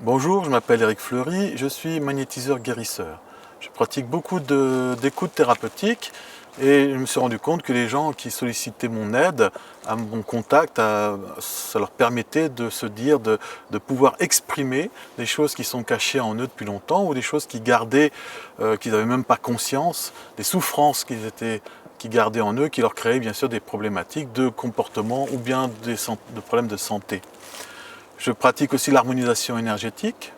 Bonjour, je m'appelle Eric Fleury, je suis magnétiseur guérisseur. Je pratique beaucoup d'écoute thérapeutique et je me suis rendu compte que les gens qui sollicitaient mon aide, à mon contact, ça leur permettait de se dire, de pouvoir exprimer des choses qui sont cachées en eux depuis longtemps ou des choses qu'ils gardaient, qu'ils n'avaient même pas conscience, des souffrances qu'ils gardaient en eux, qui leur créaient bien sûr des problématiques de comportement ou bien de problèmes de santé. Je pratique aussi l'harmonisation énergétique,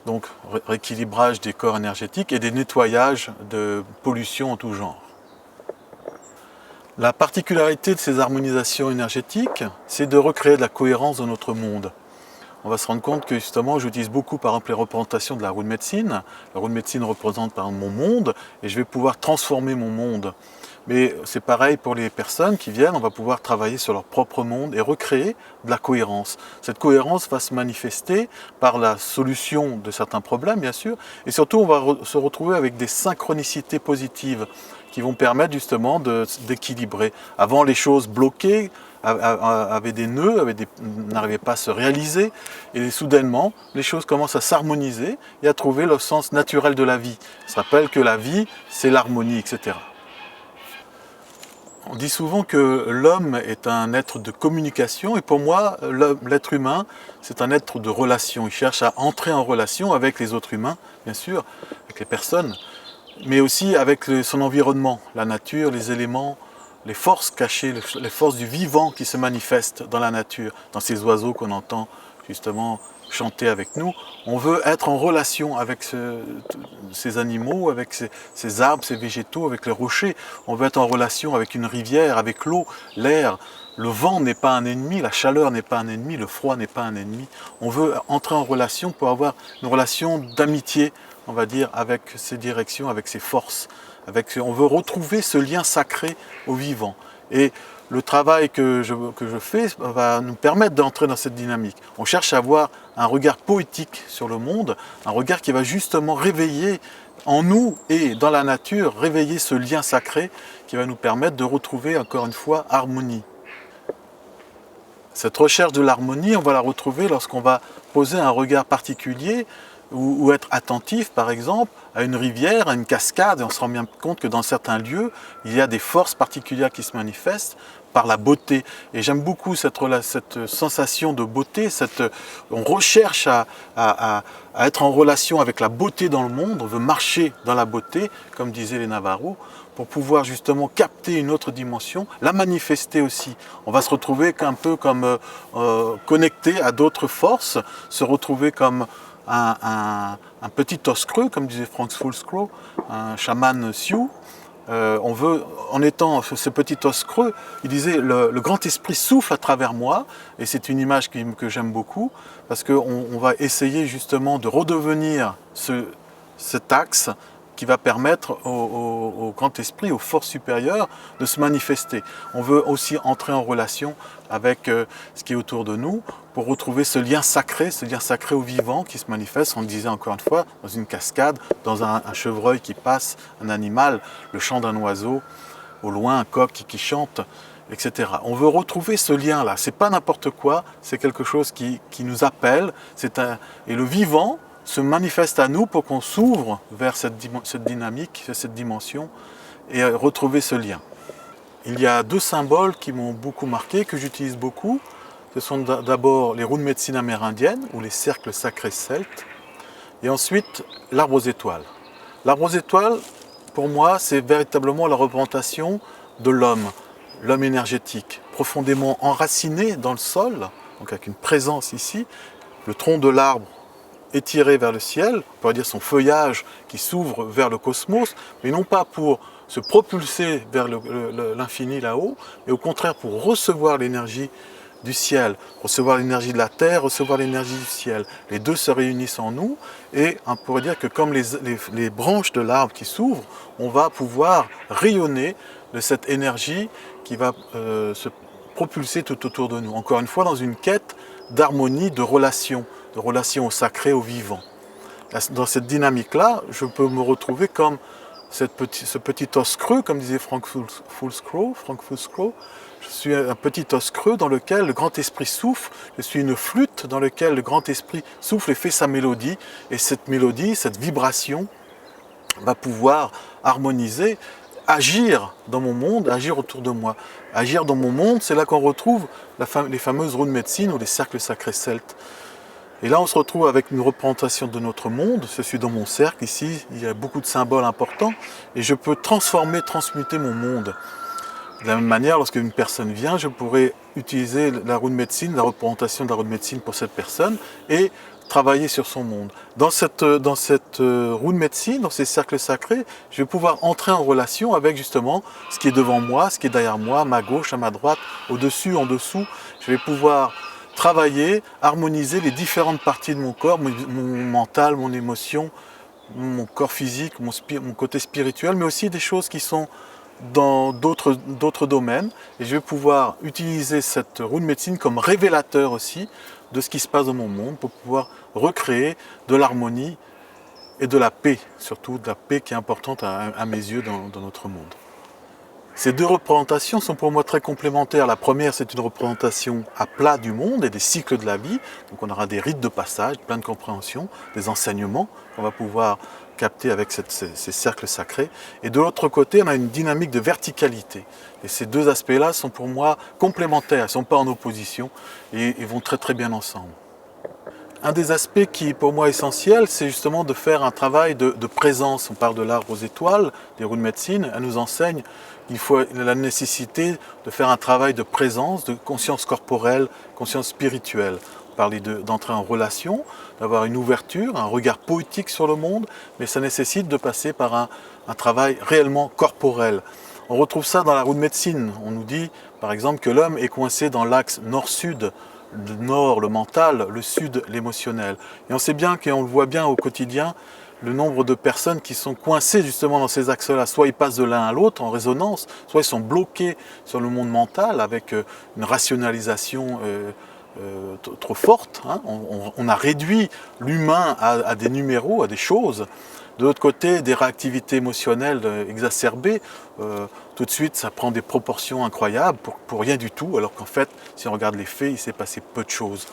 donc rééquilibrage des corps énergétiques et des nettoyages de pollution en tout genre. La particularité de ces harmonisations énergétiques, c'est de recréer de la cohérence dans notre monde. On va se rendre compte que justement, j'utilise beaucoup par exemple les représentations de la roue de médecine. La roue de médecine représente par exemple mon monde et je vais pouvoir transformer mon monde. Mais c'est pareil pour les personnes qui viennent, on va pouvoir travailler sur leur propre monde et recréer de la cohérence. Cette cohérence va se manifester par la solution de certains problèmes, bien sûr, et surtout on va se retrouver avec des synchronicités positives qui vont permettre justement d'équilibrer. Avant, les choses bloquées avaient des nœuds, n'arrivaient pas à se réaliser, et soudainement, les choses commencent à s'harmoniser et à trouver le sens naturel de la vie. On se rappelle que la vie, c'est l'harmonie, etc. On dit souvent que l'homme est un être de communication et pour moi, l'être humain, c'est un être de relation. Il cherche à entrer en relation avec les autres humains, bien sûr, avec les personnes, mais aussi avec son environnement, la nature, les éléments, les forces cachées, les forces du vivant qui se manifestent dans la nature, dans ces oiseaux qu'on entend justement chanter avec nous. On veut être en relation avec ces animaux, avec ces arbres, ces végétaux, avec les rochers. On veut être en relation avec une rivière, avec l'eau, l'air. Le vent n'est pas un ennemi, la chaleur n'est pas un ennemi, le froid n'est pas un ennemi. On veut entrer en relation pour avoir une relation d'amitié, on va dire, avec ces directions, avec ces forces. On veut retrouver ce lien sacré au vivant. Et le travail que je fais va nous permettre d'entrer dans cette dynamique. On cherche à avoir un regard poétique sur le monde, un regard qui va justement réveiller en nous et dans la nature, réveiller ce lien sacré qui va nous permettre de retrouver encore une fois harmonie. Cette recherche de l'harmonie, on va la retrouver lorsqu'on va poser un regard particulier ou être attentif, par exemple, à une rivière, à une cascade, et on se rend bien compte que dans certains lieux, il y a des forces particulières qui se manifestent par la beauté. Et j'aime beaucoup cette sensation de beauté, on recherche à être en relation avec la beauté dans le monde, on veut marcher dans la beauté, comme disaient les Navarros, pour pouvoir justement capter une autre dimension, la manifester aussi. On va se retrouver un peu comme connecté à d'autres forces, se retrouver comme un petit os creux, comme disait Franz Fulscrow, un chaman Sioux. On veut, en étant ce petit os creux, il disait le grand esprit souffle à travers moi, et c'est une image que j'aime beaucoup, parce qu'on va essayer justement de redevenir cet axe qui va permettre au grand esprit, aux forces supérieures de se manifester. On veut aussi entrer en relation avec ce qui est autour de nous pour retrouver ce lien sacré au vivant qui se manifeste, on le disait encore une fois, dans une cascade, dans un chevreuil qui passe, un animal, le chant d'un oiseau, au loin un coq qui chante, etc. On veut retrouver ce lien-là. C'est pas n'importe quoi, c'est quelque chose qui nous appelle, et le vivant se manifeste à nous pour qu'on s'ouvre vers cette dynamique, cette dimension, et retrouver ce lien. Il y a deux symboles qui m'ont beaucoup marqué, que j'utilise beaucoup. Ce sont d'abord les roues de médecine amérindiennes, ou les cercles sacrés celtes, et ensuite l'arbre aux étoiles. L'arbre aux étoiles, pour moi, c'est véritablement la représentation de l'homme énergétique, profondément enraciné dans le sol, donc avec une présence ici, le tronc de l'arbre étiré vers le ciel, on pourrait dire son feuillage qui s'ouvre vers le cosmos, mais non pas pour se propulser vers l'infini là-haut, mais au contraire pour recevoir l'énergie du ciel, recevoir l'énergie de la terre, recevoir l'énergie du ciel. Les deux se réunissent en nous et on pourrait dire que comme les branches de l'arbre qui s'ouvrent, on va pouvoir rayonner de cette énergie qui va se propulser tout autour de nous. Encore une fois, dans une quête d'harmonie, de relation au sacré, au vivant. Dans cette dynamique-là, je peux me retrouver comme ce petit os creux, comme disait Frank Fools-Crowe. Je suis un petit os creux dans lequel le grand esprit souffle. Je suis une flûte dans laquelle le grand esprit souffle et fait sa mélodie. Et cette mélodie, cette vibration, va pouvoir harmoniser, agir dans mon monde, agir autour de moi. Agir dans mon monde, c'est là qu'on retrouve les fameuses runes médecine ou les cercles sacrés celtes. Et là, on se retrouve avec une représentation de notre monde. Je suis dans mon cercle ici, il y a beaucoup de symboles importants, et je peux transformer, transmuter mon monde. De la même manière, lorsque une personne vient, je pourrais utiliser la rune médecine, la représentation de la rune médecine pour cette personne, et travailler sur son monde. Dans cette rune médecine, dans ces cercles sacrés, je vais pouvoir entrer en relation avec justement ce qui est devant moi, ce qui est derrière moi, à ma gauche, à ma droite, au-dessus, en dessous. Je vais pouvoir travailler, harmoniser les différentes parties de mon corps, mon mental, mon émotion, mon corps physique, mon côté spirituel, mais aussi des choses qui sont dans d'autres domaines. Et je vais pouvoir utiliser cette rune médecine comme révélateur aussi de ce qui se passe dans mon monde pour pouvoir recréer de l'harmonie et de la paix, surtout de la paix qui est importante à mes yeux dans notre monde. Ces deux représentations sont pour moi très complémentaires. La première, c'est une représentation à plat du monde et des cycles de la vie. Donc on aura des rites de passage, plein de compréhension, des enseignements qu'on va pouvoir capter avec ces cercles sacrés. Et de l'autre côté, on a une dynamique de verticalité. Et ces deux aspects-là sont pour moi complémentaires, ils ne sont pas en opposition et ils vont très très bien ensemble. Un des aspects qui est pour moi essentiel, c'est justement de faire un travail de présence. On parle de l'arbre aux étoiles, des runes médecine, elle nous enseigne qu'il faut la nécessité de faire un travail de présence, de conscience corporelle, conscience spirituelle. On parlait d'entrer en relation, d'avoir une ouverture, un regard poétique sur le monde, mais ça nécessite de passer par un travail réellement corporel. On retrouve ça dans la rune médecine. On nous dit par exemple que l'homme est coincé dans l'axe nord-sud, le nord, le mental, le sud, l'émotionnel. Et on sait bien, et on le voit bien au quotidien, le nombre de personnes qui sont coincées justement dans ces axes-là. Soit ils passent de l'un à l'autre en résonance, soit ils sont bloqués sur le monde mental avec une rationalisation trop forte. Hein. On a réduit l'humain à des numéros, à des choses. De l'autre côté, des réactivités émotionnelles exacerbées, tout de suite ça prend des proportions incroyables pour rien du tout, alors qu'en fait, si on regarde les faits, il s'est passé peu de choses.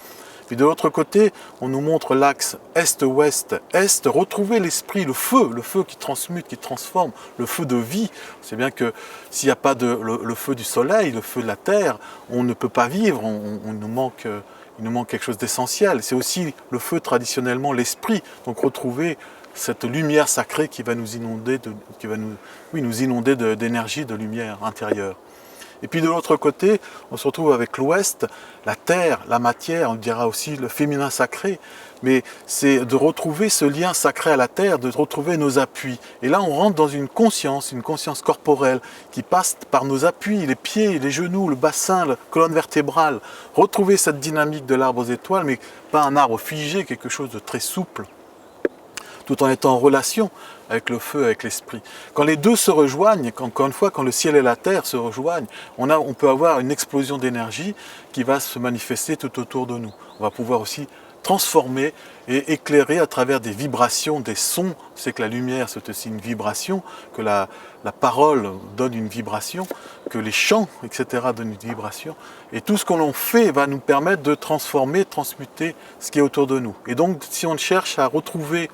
Puis de l'autre côté, on nous montre l'axe est-ouest-est, retrouver l'esprit, le feu qui transmute, qui transforme, le feu de vie. C'est bien que s'il n'y a pas le feu du soleil, le feu de la terre, on ne peut pas vivre, il nous manque quelque chose d'essentiel. C'est aussi le feu traditionnellement, l'esprit, donc retrouver cette lumière sacrée qui va nous inonder d'énergie, de lumière intérieure. Et puis de l'autre côté, on se retrouve avec l'ouest, la terre, la matière, on dira aussi le féminin sacré, mais c'est de retrouver ce lien sacré à la terre, de retrouver nos appuis. Et là, on rentre dans une conscience corporelle qui passe par nos appuis, les pieds, les genoux, le bassin, la colonne vertébrale. Retrouver cette dynamique de l'arbre aux étoiles, mais pas un arbre figé, quelque chose de très souple, tout en étant en relation avec le feu, avec l'esprit. Quand les deux se rejoignent, encore une fois, quand le ciel et la terre se rejoignent, on peut avoir une explosion d'énergie qui va se manifester tout autour de nous. On va pouvoir aussi transformer et éclairer à travers des vibrations, des sons. C'est que la lumière, c'est aussi une vibration, que la parole donne une vibration, que les chants, etc. donnent une vibration. Et tout ce que l'on fait va nous permettre de transformer, transmuter ce qui est autour de nous. Et donc, si on cherche à retrouver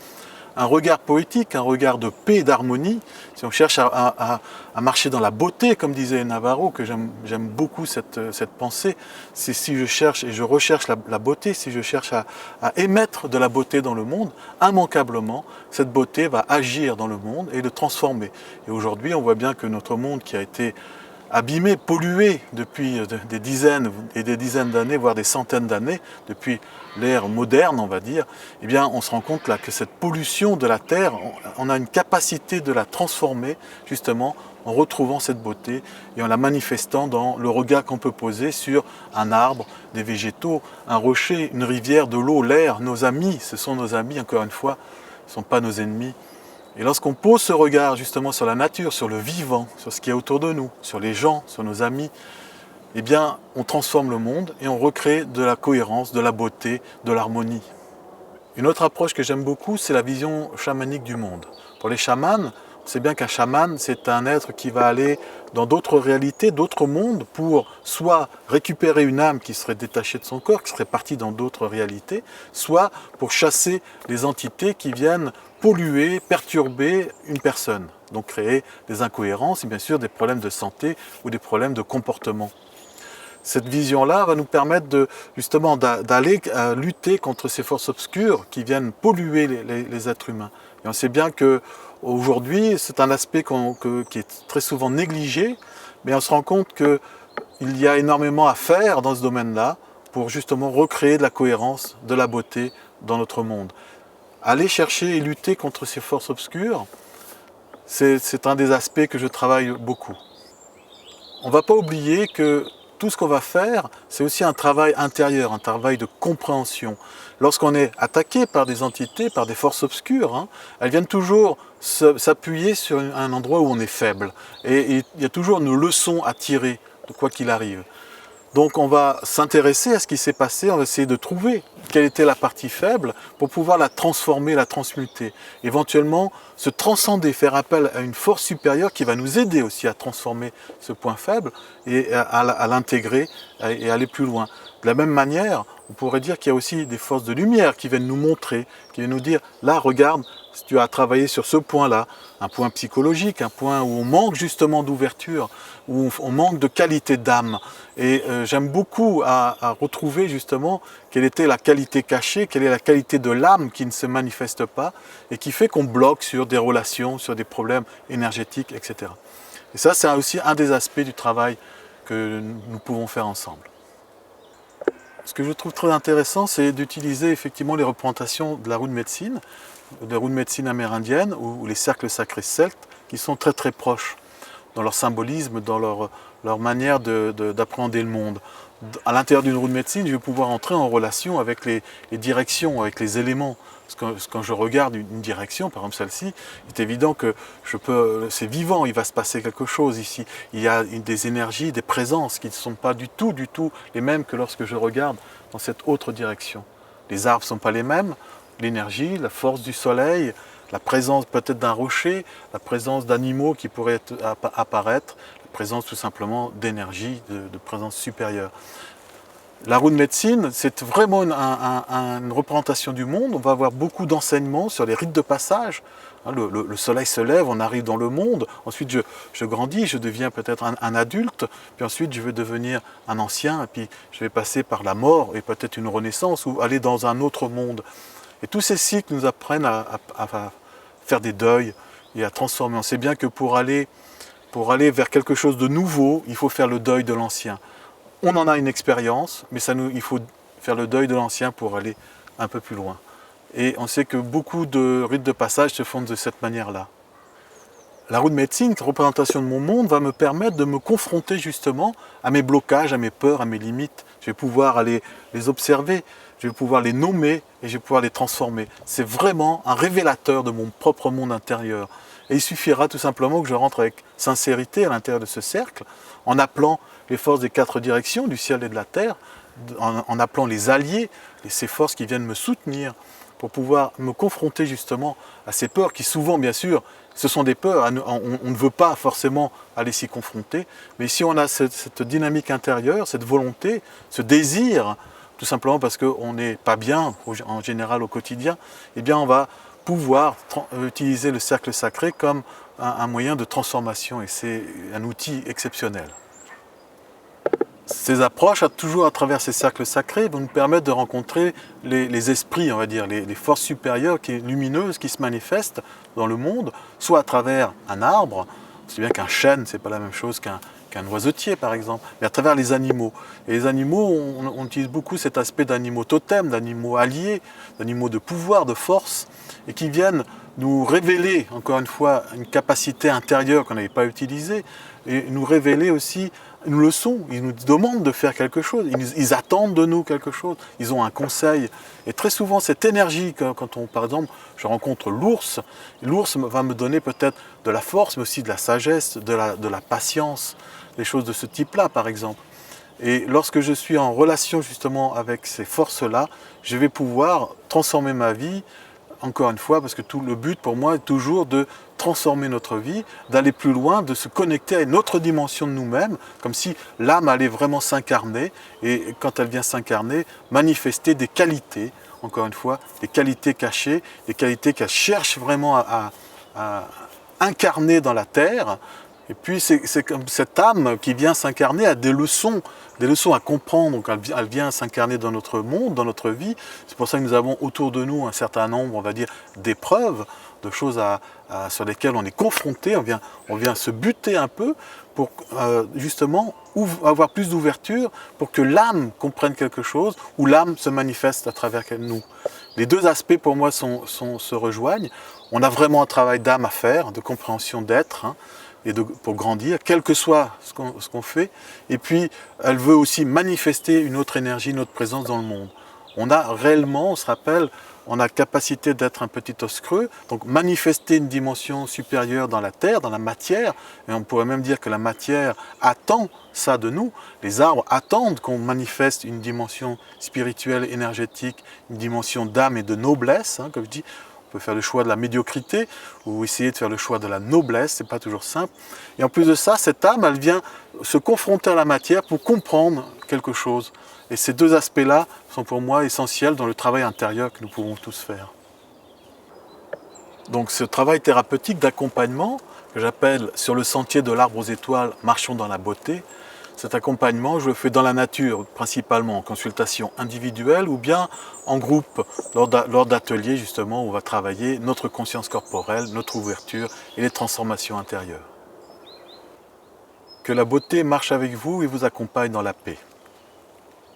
un regard poétique, un regard de paix et d'harmonie, si on cherche à marcher dans la beauté, comme disait Navarro, que j'aime beaucoup cette pensée, c'est si je cherche et je recherche la beauté, si je cherche à émettre de la beauté dans le monde, immanquablement, cette beauté va agir dans le monde et le transformer. Et aujourd'hui, on voit bien que notre monde qui a été abîmé, pollué depuis des dizaines et des dizaines d'années, voire des centaines d'années, depuis l'ère moderne, on va dire, eh bien, on se rend compte là que cette pollution de la Terre, on a une capacité de la transformer, justement, en retrouvant cette beauté et en la manifestant dans le regard qu'on peut poser sur un arbre, des végétaux, un rocher, une rivière, de l'eau, l'air, nos amis, ce sont nos amis, encore une fois, ce ne sont pas nos ennemis. Et lorsqu'on pose ce regard justement sur la nature, sur le vivant, sur ce qui est autour de nous, sur les gens, sur nos amis, eh bien, on transforme le monde et on recrée de la cohérence, de la beauté, de l'harmonie. Une autre approche que j'aime beaucoup, c'est la vision chamanique du monde. Pour les chamans, C'est bien qu'un chaman, c'est un être qui va aller dans d'autres réalités, d'autres mondes, pour soit récupérer une âme qui serait détachée de son corps, qui serait partie dans d'autres réalités, soit pour chasser les entités qui viennent polluer, perturber une personne. Donc créer des incohérences et bien sûr des problèmes de santé ou des problèmes de comportement. Cette vision-là va nous permettre justement d'aller lutter contre ces forces obscures qui viennent polluer les êtres humains. Et on sait bien qu'aujourd'hui, c'est un aspect qui est très souvent négligé, mais on se rend compte qu'il y a énormément à faire dans ce domaine-là pour justement recréer de la cohérence, de la beauté dans notre monde. Aller chercher et lutter contre ces forces obscures, c'est un des aspects que je travaille beaucoup. On ne va pas oublier que tout ce qu'on va faire, c'est aussi un travail intérieur, un travail de compréhension. Lorsqu'on est attaqué par des entités, par des forces obscures, elles viennent toujours s'appuyer sur un endroit où on est faible. Et il y a toujours une leçon à tirer de quoi qu'il arrive. Donc on va s'intéresser à ce qui s'est passé, on va essayer de trouver quelle était la partie faible pour pouvoir la transformer, la transmuter. Éventuellement se transcender, faire appel à une force supérieure qui va nous aider aussi à transformer ce point faible et à l'intégrer et aller plus loin. De la même manière, on pourrait dire qu'il y a aussi des forces de lumière qui viennent nous montrer, qui viennent nous dire, là regarde, si tu as travaillé sur ce point-là, un point psychologique, un point où on manque justement d'ouverture, où on manque de qualité d'âme. Et j'aime beaucoup à retrouver justement quelle était la qualité cachée, quelle est la qualité de l'âme qui ne se manifeste pas et qui fait qu'on bloque sur des relations, sur des problèmes énergétiques, etc. Et ça, c'est aussi un des aspects du travail que nous pouvons faire ensemble. Ce que je trouve très intéressant, c'est d'utiliser effectivement les représentations de la roue de médecine amérindienne ou les cercles sacrés celtes, qui sont très très proches dans leur symbolisme, dans leur manière d'appréhender le monde. À l'intérieur d'une roue de médecine, je vais pouvoir entrer en relation avec les directions, avec les éléments. Parce que quand je regarde une direction, par exemple celle-ci, il est évident que c'est vivant, il va se passer quelque chose ici. Il y a des énergies, des présences qui ne sont pas du tout les mêmes que lorsque je regarde dans cette autre direction. Les arbres ne sont pas les mêmes, l'énergie, la force du soleil, la présence peut-être d'un rocher, la présence d'animaux qui pourraient apparaître, la présence tout simplement d'énergie, de présence supérieure. La roue de médecine, c'est vraiment une représentation du monde. On va avoir beaucoup d'enseignements sur les rites de passage. Le soleil se lève, on arrive dans le monde. Ensuite, je grandis, je deviens peut-être un adulte. Puis ensuite, je vais devenir un ancien. Et puis, je vais passer par la mort et peut-être une renaissance ou aller dans un autre monde. Et tous ces cycles nous apprennent à faire des deuils et à transformer. On sait bien que pour aller vers quelque chose de nouveau, il faut faire le deuil de l'ancien. On en a une expérience, mais il faut faire le deuil de l'ancien pour aller un peu plus loin. Et on sait que beaucoup de rites de passage se font de cette manière-là. La roue de médecine, la représentation de mon monde, va me permettre de me confronter justement à mes blocages, à mes peurs, à mes limites. Je vais pouvoir aller les observer, je vais pouvoir les nommer et je vais pouvoir les transformer. C'est vraiment un révélateur de mon propre monde intérieur. Et il suffira tout simplement que je rentre avec sincérité à l'intérieur de ce cercle, en appelant les forces des 4 directions, du ciel et de la terre, en appelant les alliés, ces forces qui viennent me soutenir, pour pouvoir me confronter justement à ces peurs qui souvent, bien sûr, ce sont des peurs, on ne veut pas forcément aller s'y confronter, mais si on a cette dynamique intérieure, cette volonté, ce désir, tout simplement parce qu'on n'est pas bien en général au quotidien, eh bien on va pouvoir utiliser le cercle sacré comme un moyen de transformation et c'est un outil exceptionnel. Ces approches, toujours à travers ces cercles sacrés, vont nous permettre de rencontrer les esprits, on va dire, les forces supérieures lumineuses qui se manifestent dans le monde, soit à travers un arbre, c'est bien qu'un chêne, c'est pas la même chose qu'un oiseautier par exemple, mais à travers les animaux. Et les animaux, on utilise beaucoup cet aspect d'animaux totems, d'animaux alliés, d'animaux de pouvoir, de force, et qui viennent nous révéler, encore une fois, une capacité intérieure qu'on n'avait pas utilisée, et nous révéler aussi une leçon. Ils nous demandent de faire quelque chose, ils attendent de nous quelque chose, ils ont un conseil. Et très souvent, cette énergie, par exemple, je rencontre l'ours va me donner peut-être de la force, mais aussi de la sagesse, de la patience, des choses de ce type-là, par exemple. Et lorsque je suis en relation justement avec ces forces-là, je vais pouvoir transformer ma vie, encore une fois, parce que tout le but pour moi est toujours de transformer notre vie, d'aller plus loin, de se connecter à une autre dimension de nous-mêmes, comme si l'âme allait vraiment s'incarner, et quand elle vient s'incarner, manifester des qualités, encore une fois, des qualités cachées, des qualités qu'elle cherche vraiment à incarner dans la terre. Et puis c'est comme cette âme qui vient s'incarner a des leçons à comprendre. Donc elle vient s'incarner dans notre monde, dans notre vie. C'est pour ça que nous avons autour de nous un certain nombre, on va dire, d'épreuves, de choses sur lesquelles on est confronté. On vient se buter un peu pour justement avoir plus d'ouverture pour que l'âme comprenne quelque chose ou l'âme se manifeste à travers nous. Les deux aspects pour moi se rejoignent. On a vraiment un travail d'âme à faire, de compréhension d'être, hein, pour grandir, quel que soit ce qu'on fait. Et puis, elle veut aussi manifester une autre énergie, une autre présence dans le monde. On a réellement, on se rappelle, on a capacité d'être un petit os creux, donc manifester une dimension supérieure dans la terre, dans la matière, et on pourrait même dire que la matière attend ça de nous. Les arbres attendent qu'on manifeste une dimension spirituelle, énergétique, une dimension d'âme et de noblesse, hein, comme je dis. On peut faire le choix de la médiocrité ou essayer de faire le choix de la noblesse, c'est pas toujours simple. Et en plus de ça, cette âme, elle vient se confronter à la matière pour comprendre quelque chose. Et ces deux aspects-là sont pour moi essentiels dans le travail intérieur que nous pouvons tous faire. Donc ce travail thérapeutique d'accompagnement, que j'appelle sur le sentier de l'arbre aux étoiles, marchons dans la beauté, cet accompagnement, je le fais dans la nature, principalement en consultation individuelle ou bien en groupe, lors d'ateliers justement où on va travailler notre conscience corporelle, notre ouverture et les transformations intérieures. Que la beauté marche avec vous et vous accompagne dans la paix.